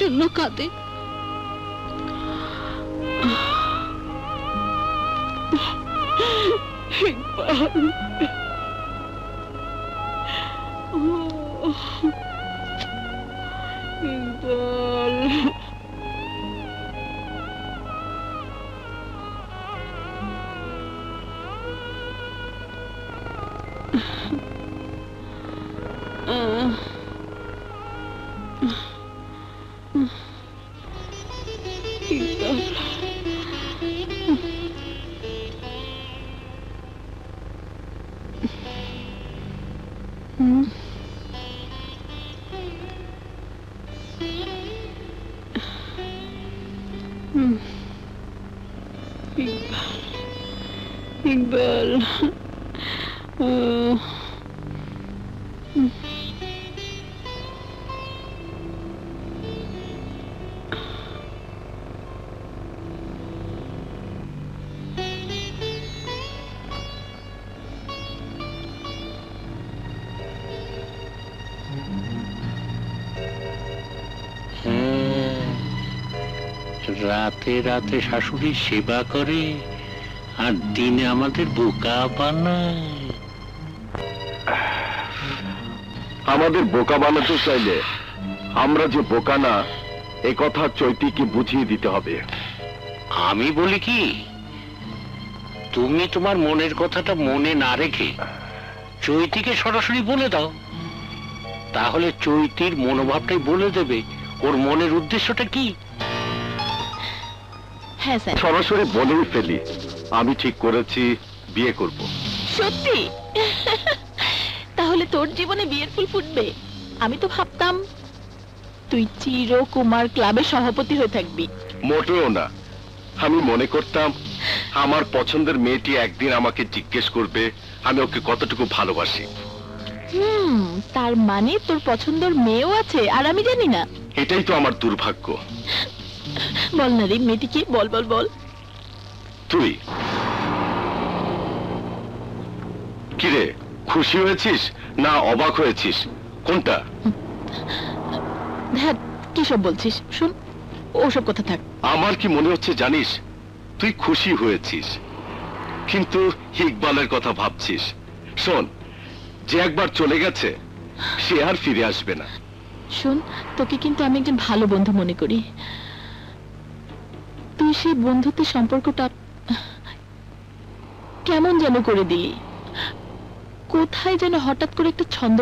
জন্য কাঁদে। ইকবাল, ইকবাল, ইকবাল, রাতে রাতে শাশুড়ির সেবা করে আর দিনে আমাদের বোকা বানায়। আমাদের বোকা বানাতে চাইলে আমরা যে বোকা না এ কথা চৈতিকে বুঝিয়ে দিতে হবে। আমি বলি কি, তুমি তোমার মনের কথাটা মনে না রেখে চৈতিকে সরাসরি বলে দাও, তাহলে চৈতির মনোভাবটাই বলে দেবে ওর মনের উদ্দেশ্যটা কি। হ্যাঁ স্যার। সরাসরি বলেই ফেলি, আমি ঠিক করেছি বিয়ে করব। সত্যি? তাহলে তোর জীবনে বিয়ের ফুল ফুটবে। আমি তো ভাবতাম তুই চিরকুমার ক্লাবের সভাপতি হয়ে থাকবি। মোটেও না, আমি মনে করতাম আমার পছন্দের মেয়েটি একদিন আমাকে জিজ্ঞেস করবে আমি ওকে কতটুকু ভালোবাসি। তার মানে তোর পছন্দের মেয়েও আছে আর আমি জানি না? এটাই তো আমার দুর্ভাগ্য। বল না রে, মেয়েটি কি? বল বল বল। তুই কিরে, খুশি হয়েছিস না অবাক হয়েছিস, কোনটা? ধ্যাৎ, কি সব বলছিস? শুন, ওসব কথা থাক। আমার কি মনে হচ্ছে জানিস, তুই খুশি হয়েছিস কিন্তু ইকবালের কথা ভাবছিস। শোন, যে একবার চলে গেছে সে আর ফিরে আসবে না। শোন, তোকে কিন্তু আমি একজন ভালো বন্ধু মনে করি। তুই সেই বন্ধুত্বের সম্পর্কটা কেমন যেন করে দিলি। কোথায় যেন হঠাৎ করে একটা ছন্দ